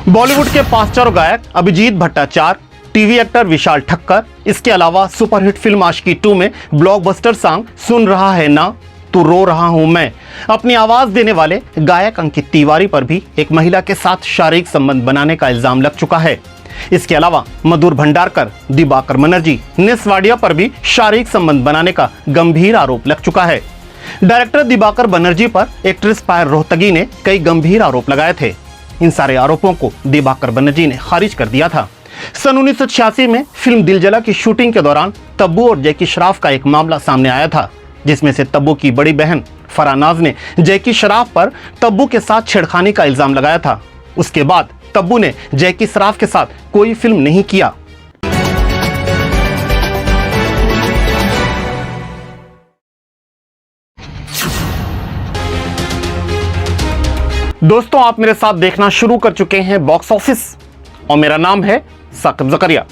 बॉलीवुड के पास चारों गायक अभिजीत भट्टाचार्य, टीवी एक्टर विशाल ठक्कर, इसके अलावा सुपरहिट फिल्म आशिकी 2 में ब्लॉकबस्टर सॉन्ग सुन रहा है ना तू रो रहा हूं मैं, अपनी आवाज देने वाले गायक अंकित तिवारी पर भी एक महिला के साथ शारीरिक संबंध बनाने का इल्जाम लग चुका है। इसके अलावा मधुर भंडारकर, दिबाकर बनर्जी, नेस्वाडिया पर भी शारीरिक संबंध बनाने का गंभीर आरोप लग चुका है। डायरेक्टर दिबाकर बनर्जी पर एक्ट्रेस पायल रोहतगी ने कई गंभीर आरोप लगाए थे। इन सारे आरोपों को दिबाकर बनर्जी ने खारिज कर दिया था। सन 1986 में फिल्म दिल जला की शूटिंग के दौरान तब्बू और जैकी श्रॉफ का एक मामला सामने आया था, जिसमें से तब्बू की बड़ी बहन फरानाज ने जैकी श्रॉफ पर तब्बू के साथ छेड़खानी का इल्जाम लगाया था। उसके बाद तब्बू ने जैकी श्रॉफ के साथ कोई फिल्म नहीं किया। दोस्तों, आप मेरे साथ देखना शुरू कर चुके हैं बॉक्स ऑफिस और मेरा नाम है साकिब जकरिया।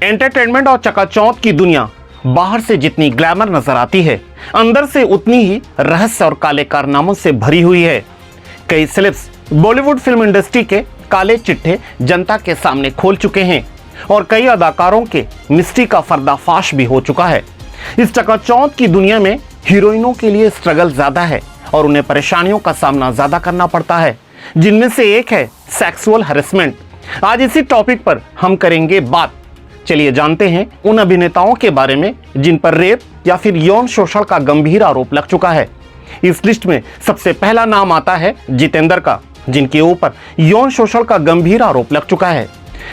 एंटरटेनमेंट और चकाचौंध की दुनिया बाहर से जितनी ग्लैमर नजर आती है, अंदर से उतनी ही रहस्य और काले कारनामों से भरी हुई है। कई सेलेब्स बॉलीवुड फिल्म इंडस्ट्री के काले चिट्ठे जनता के सामने खोल चुके हैं और कई अदाकारों के मिस्ट्री का पर्दाफाश भी हो चुका है। इस चकाचौंध की दुनिया में हीरोइनों के लिए स्ट्रगल ज्यादा है और उन्हें परेशानियों का सामना ज्यादा करना पड़ता है, जिनमें से एक है सेक्सुअल हैरेसमेंट। आज इसी टॉपिक पर हम करेंगे बात। चलिए जानते हैं उन अभिनेताओं के बारे में जिन पर रेप या फिर यौन शोषण का गंभीर आरोप लग चुका है। इस लिस्ट में सबसे पहला नाम आता है जितेंद्र का, जिनके ऊपर यौन शोषण का गंभीर आरोप लग चुका है।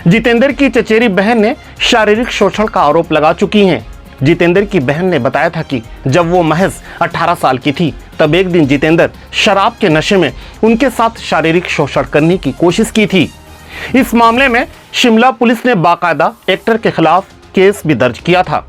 जितेंद्र की चचेरी बहन ने शारीरिक शोषण का आरोप लगा चुकी हैं। जितेंद्र की बहन ने बताया था कि जब वो महज 18 साल की थी, तब एक दिन जितेंद्र शराब के नशे में उनके साथ शारीरिक शोषण करने की कोशिश की थी। इस मामले में शिमला पुलिस ने बाकायदा एक्टर के खिलाफ केस भी दर्ज किया था।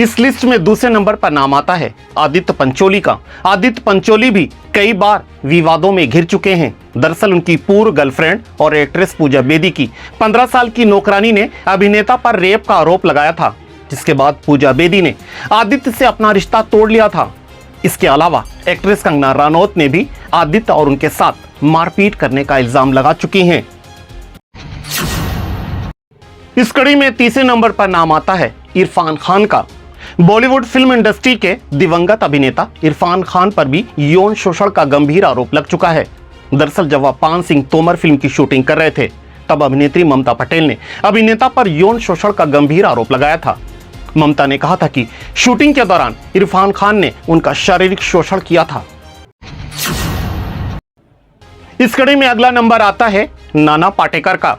इस लिस्ट में दूसरे नंबर पर नाम आता है आदित्य पंचोली का। आदित्य पंचोली भी कई बार विवादों में घिर चुके हैं। दरअसल उनकी पूर्व गर्लफ्रेंड और एक्ट्रेस पूजा बेदी की 15 साल की नौकरानी ने अभिनेता पर रेप का आरोप लगाया था, जिसके बाद पूजा बेदी ने आदित्य से अपना रिश्ता तोड़ लिया था। इसके अलावा एक्ट्रेस कंगना रनौत ने भी आदित्य और उनके साथ मारपीट करने का इल्जाम लगा चुकी हैं। इस कड़ी में तीसरे नंबर पर नाम आता है इरफान खान का। बॉलीवुड फिल्म इंडस्ट्री के दिवंगत अभिनेता इरफान खान पर भी यौन शोषण का गंभीर आरोप लग चुका है। दरअसल जब वह पान सिंह तोमर फिल्म की शूटिंग कर रहे थे, तब अभिनेत्री ममता पटेल ने अभिनेता पर यौन शोषण का गंभीर आरोप लगाया था। ममता ने कहा था कि शूटिंग के दौरान इरफान खान ने उनका शारीरिक शोषण किया था। इस कड़ी में अगला नंबर आता है नाना पाटेकर का।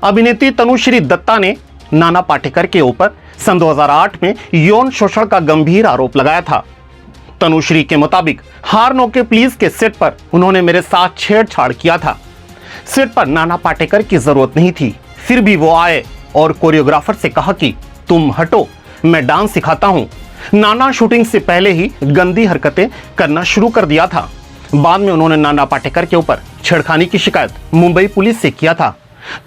अभिनेत्री तनुश्री दत्ता ने नाना पाटेकर के ऊपर सन 2008 में यौन शोषण का गंभीर आरोप लगाया था। तनुश्री के मुताबिक हार नो के प्लीज के सेट पर उन्होंने मेरे साथ छेड़छाड़ किया था। सेट पर नाना पाटेकर की जरूरत नहीं थी, फिर भी वो आए और कोरियोग्राफर से कहा कि तुम हटो, मैं डांस सिखाता हूं। नाना शूटिंग से पहले ही गंदी हरकतें करना शुरू कर दिया था। बाद में उन्होंने नाना पाटेकर के ऊपर छेड़खानी की शिकायत मुंबई पुलिस से किया था।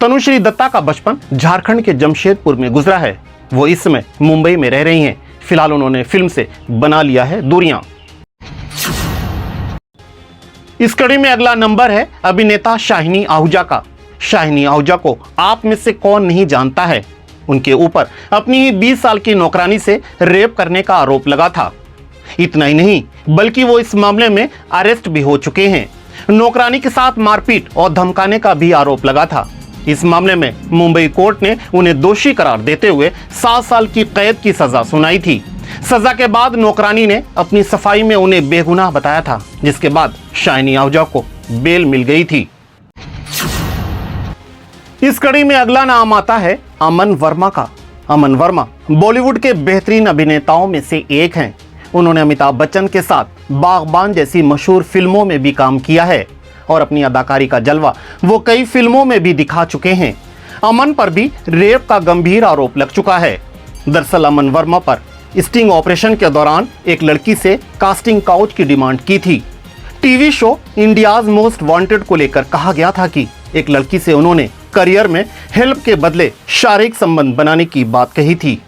तनुश्री दत्ता का बचपन झारखंड के जमशेदपुर में गुजरा है। वो इस समय मुंबई में रह रही हैं। फिलहाल उन्होंने फिल्म से बना लिया है दूरियां। इस कड़ी में अगला नंबर है अभिनेता शाहिनी आहूजा का। शाहिनी आहूजा को आप में से कौन नहीं जानता है। उनके ऊपर अपनी ही 20 साल की नौकरानी से रेप करने का आरोप लगा था। इतना ही नहीं, बल्कि वो इस मामले में अरेस्ट भी हो चुके हैं। नौकरानी के साथ मारपीट और धमकाने का भी आरोप लगा था। इस मामले में मुंबई कोर्ट ने उन्हें दोषी करार देते हुए 7 साल की कैद की सजा सुनाई थी। सजा के बाद नौकरानी ने अपनी सफाई में उन्हें बेगुनाह बताया था, जिसके बाद शाहिनी आहूजा को बेल मिल गई थी। इस कड़ी में अगला नाम आता है अमन वर्मा का। अमन वर्मा बॉलीवुड के बेहतरीन अभिनेताओं में से एक हैं। उन्होंने अमिताभ बच्चन के साथ बागबान जैसी मशहूर फिल्मों में भी काम किया है और अपनी अदाकारी का जलवा वो कई फिल्मों में भी दिखा चुके हैं। अमन पर भी रेप का गंभीर आरोप लग चुका है। दरअसल अमन वर्मा पर स्टिंग ऑपरेशन के दौरान एक लड़की से कास्टिंग काउच की डिमांड की थी। TV show India's most wanted को लेकर कहा गया था कि एक लड़की से उन्होंने करियर में हेल्प के बदले शारीरिक संबंध बनाने की बात कही थी।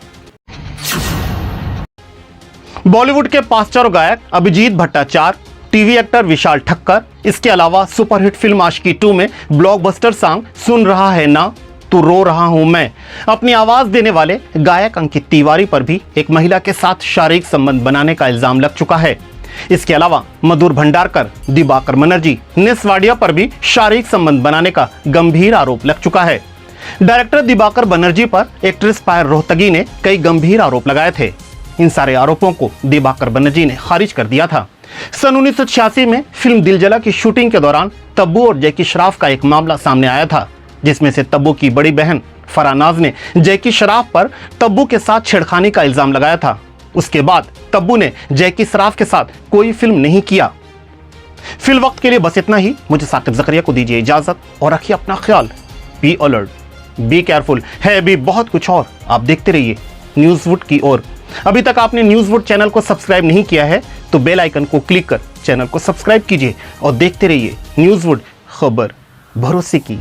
बॉलीवुड के पास चारों गायक अभिजीत भट्टाचार्य, टीवी एक्टर विशाल ठक्कर, इसके अलावा सुपरहिट फिल्म आशिकी 2 में ब्लॉकबस्टर सॉन्ग सुन रहा है ना तू रो रहा हूं मैं, अपनी आवाज देने वाले गायक अंकित तिवारी पर भी एक महिला के साथ शारीरिक संबंध बनाने का इल्जाम लग चुका है। इसके अलावा मधुर भंडारकर, दिबाकर बनर्जी, नेस वाडिया पर भी शारीरिक संबंध बनाने का गंभीर आरोप लग चुका है। डायरेक्टर दिबाकर बनर्जी पर एक्ट्रेस पायल रोहतगी ने कई गंभीर आरोप लगाए थे। इन सारे आरोपों को दिबाकर बनर्जी ने खारिज कर दिया था। सन 1986 में फिल्म दिल जला की शूटिंग के दौरान तब्बू और जैकी श्रॉफ का एक मामला सामने आया था, जिसमें से तब्बू की बड़ी बहन फरानाज ने जैकी श्रॉफ पर तब्बू के साथ छेड़खानी का इल्जाम लगाया था। उसके बाद तब्बू ने जैकी श्रॉफ के साथ कोई फिल्म नहीं किया। फिल वक्त के लिए बस इतना ही। मुझे साकिब जकरिया को दीजिए इजाजत और रखिए अपना ख्याल। बी अलर्ट, बी केयरफुल, है भी बहुत कुछ और। आप देखते रहिए न्यूज़वुड की ओर। अभी तक आपने न्यूज़वुड चैनल को सब्सक्राइब नहीं किया है तो बेल आइकन को क्लिक कर चैनल को सब्सक्राइब कीजिए और देखते रहिए न्यूज़वुड, खबर भरोसे की।